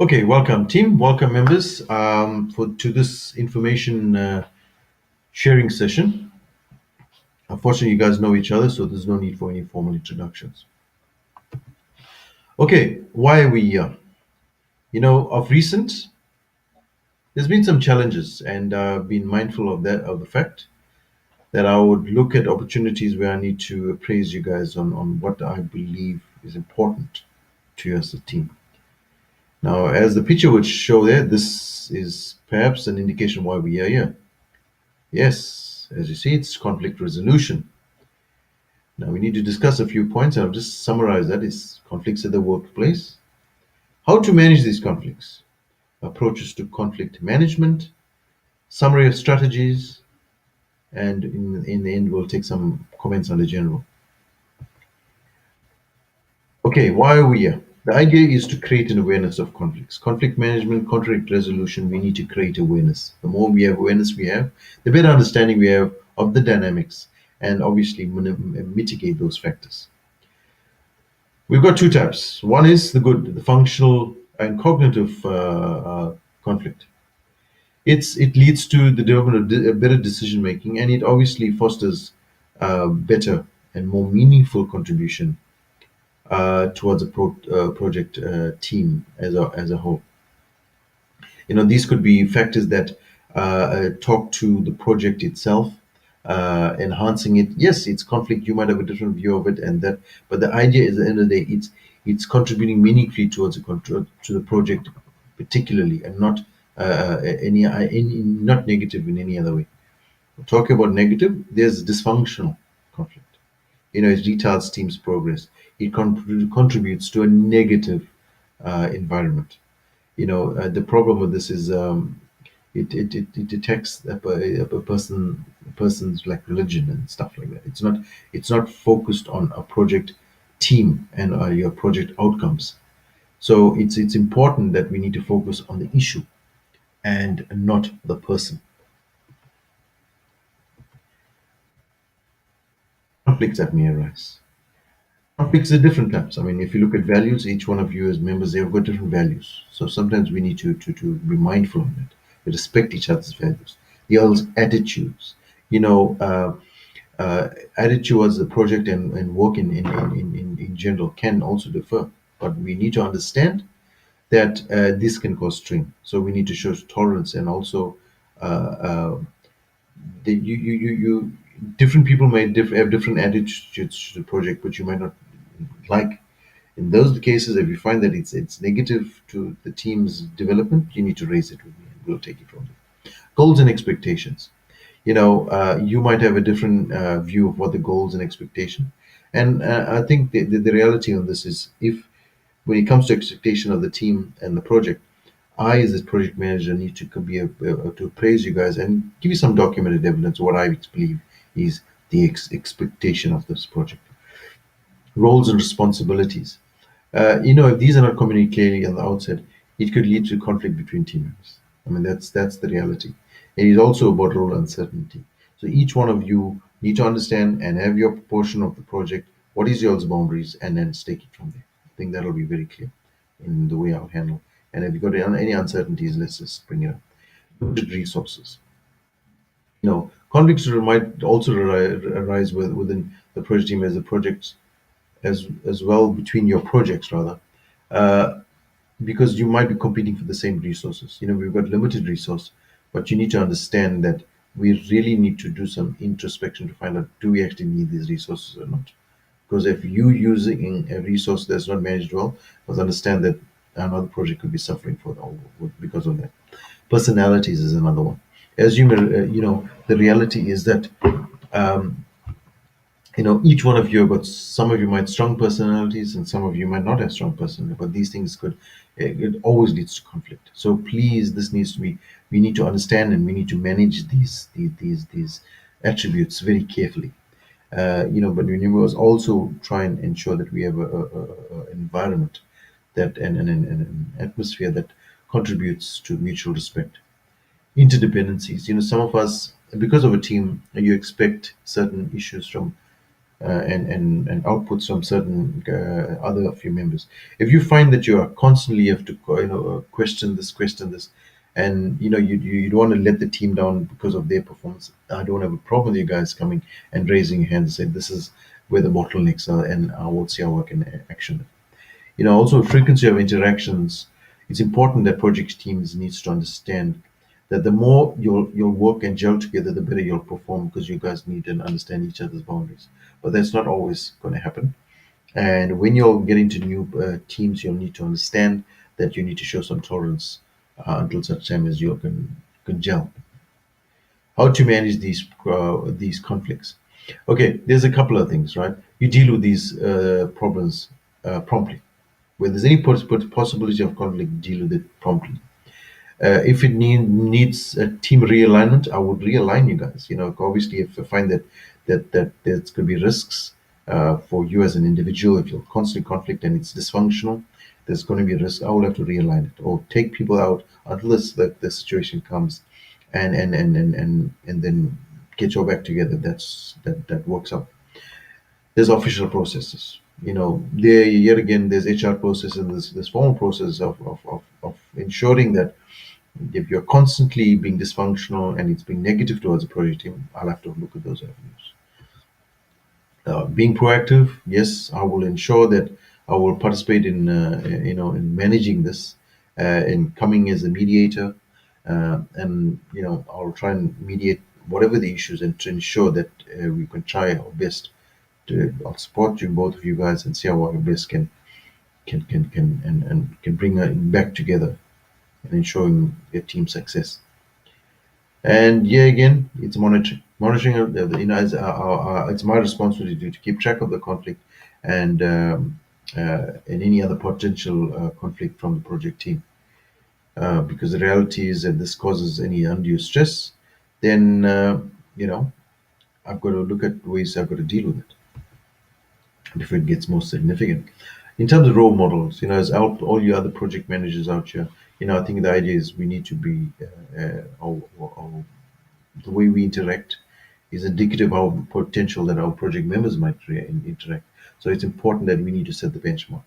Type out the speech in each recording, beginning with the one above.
Okay, welcome team, welcome members to this information sharing session. Unfortunately, you guys know each other, so there's no need for any formal introductions. Okay, why are we here? Of recent, there's been some challenges, and been mindful of the fact that I would look at opportunities where I need to appraise you guys on what I believe is important to you as a team. Now, as the picture would show there, this is perhaps an indication why we are here. Yes, as you see, it's conflict resolution. Now we need to discuss a few points, and I'll just summarize that. Is conflicts at the workplace, how to manage these conflicts, approaches to conflict management, summary of strategies, and in the end, we'll take some comments on the general. Okay, why are we here? The idea is to create an awareness of conflicts. Conflict management, conflict resolution, we need to create awareness. The more we have awareness we have, the better understanding we have of the dynamics, and obviously mitigate those factors. We've got two types. One is the good, the functional and cognitive conflict. It leads to the development of better decision making, and it obviously fosters better and more meaningful contribution towards a project team as a whole. These could be factors that talk to the project itself, enhancing it. Yes, it's conflict. You might have a different view of it, and that. But the idea is, at the end of the day, it's contributing meaningfully towards to the project, particularly, and not not negative in any other way. Talking about negative, there's dysfunctional conflict. It retards team's progress. It contributes to a negative environment. The problem with this is it detects a person's like religion and stuff like that. It's not focused on a project team and your project outcomes. So it's important that we need to focus on the issue and not the person. Conflicts that may arise. Conflicts are different types. I mean, if you look at values, each one of you as members, they've got different values. So sometimes we need to be mindful of that. We respect each other's values. The other's attitudes. Attitude towards the project and work in general can also differ. But we need to understand that this can cause strain. So we need to show tolerance and also uh, the, you different people may have different attitudes to the project, which you might not like. In those cases, if you find that it's negative to the team's development, you need to raise it with me, and we'll take it from there. Goals and expectations. You might have a different view of what the goals and expectation, and I think the reality on this is, if when it comes to expectation of the team and the project, I, as a project manager, need to to praise you guys and give you some documented evidence of what I believe is the expectation of this project. Roles and responsibilities. If these are not communicated clearly on the outset, it could lead to conflict between team members. I mean, that's the reality. It is also about role uncertainty. So each one of you need to understand and have your portion of the project. What is your boundaries, and then take it from there. I think that'll be very clear in the way I'll handle. And if you've got any uncertainties, let's just bring it up. Limited resources. Conflicts might also arise within the project team as the projects as well between your projects rather, uh, because you might be competing for the same resources. We've got limited resource, but you need to understand that we really need to do some introspection to find out, do we actually need these resources or not? Because if you using a resource that's not managed well, must understand that another project could be suffering because of that. Personalities is another one. As the reality is that um, each one of you, but some of you might strong personalities and some of you might not have strong personality, but these things it always leads to conflict. So please, this needs to be, we need to understand, and we need to manage these attributes very carefully. But we must also try and ensure that we have a environment that and an atmosphere that contributes to mutual respect. Interdependencies. Some of us, because of a team, you expect certain issues from and outputs from certain other of your members. If you find that you are constantly have to question this, and you don't want to let the team down because of their performance, I don't have a problem with you guys coming and raising your hand and say this is where the bottlenecks are, and I will see how I can action it. Also frequency of interactions. It's important that project teams needs to understand that the more you'll work and gel together, the better you'll perform, because you guys need and understand each other's boundaries. But that's not always going to happen. And when you'll get into new teams, you'll need to understand that you need to show some tolerance until such time as you can gel. How to manage these conflicts? Okay, there's a couple of things, right? You deal with these problems promptly. Where there's any possibility of conflict, deal with it promptly. If it needs a team realignment, I would realign you guys. Obviously, if I find that there's going to be risks for you as an individual, if you're constantly conflict and it's dysfunctional, there's going to be a risk. I will have to realign it or take people out until the situation comes, and then get your back together. That works out. There's official processes. There yet again, there's HR process and this formal process of ensuring that if you're constantly being dysfunctional and it's being negative towards the project team, I'll have to look at those avenues. Being proactive, yes, I will ensure that I will participate in managing this, in coming as a mediator, and I'll try and mediate whatever the issues and to ensure that we can try our best I'll support you, both of you guys, and see how our best can bring it back together and ensuring your team success. And yeah, again, it's monitoring. Monitoring, it's my responsibility to keep track of the conflict and any other potential conflict from the project team. Because the reality is that this causes any undue stress, then I've got to look at ways I've got to deal with it before it gets more significant. In terms of role models, as all you other project managers out here, I think the idea is we need to be the way we interact is indicative of how potential that our project members might interact. So it's important that we need to set the benchmark.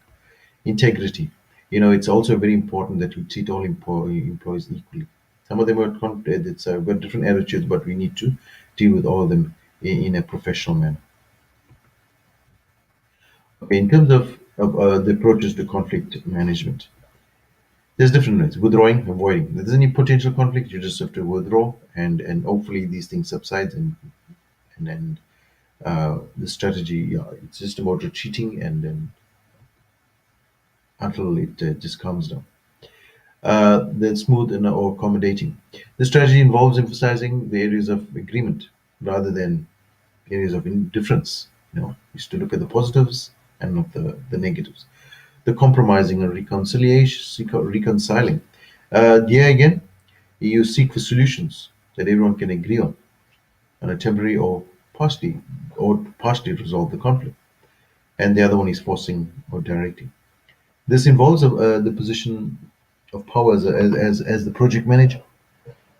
Integrity. It's also very important that we treat all employees equally. Some of them are it's got different attitudes, but we need to deal with all of them in a professional manner. Okay, in terms of the approaches to conflict management, there's different ways: withdrawing, avoiding. If there's any potential conflict, you just have to withdraw, and hopefully these things subside, and then the strategy, it's just about retreating and then until it just calms down. Then smooth and or accommodating. The strategy involves emphasizing the areas of agreement rather than areas of indifference. Is to look at the positives and not the negatives. The compromising and reconciling. There again, you seek for solutions that everyone can agree on a temporary or partially resolve the conflict. And the other one is forcing or directing. This involves the position of power as the project manager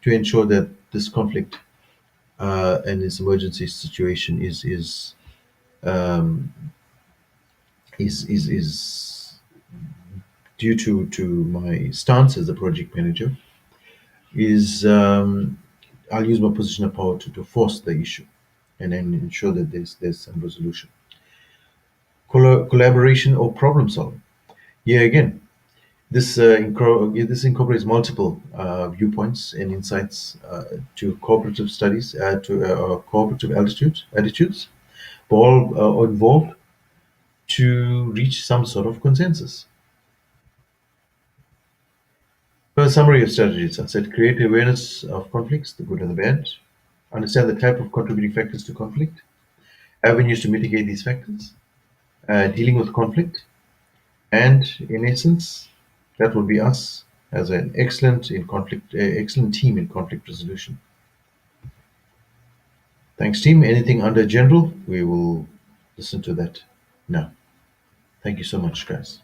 to ensure that this conflict and this emergency situation um, is due to my stance as a project manager is I'll use my position of power to force the issue and then ensure that there's some resolution. Collaboration or problem solving. Yeah, again, this incorporates multiple viewpoints and insights to cooperative studies, to cooperative attitudes, but all are involved to reach some sort of consensus. A summary of strategies: I said create awareness of conflicts, the good and the bad, understand the type of contributing factors to conflict, avenues to mitigate these factors, dealing with conflict, and in essence, that would be us as an excellent team in conflict resolution. Thanks, team. Anything under general, we will listen to that now. Thank you so much, guys.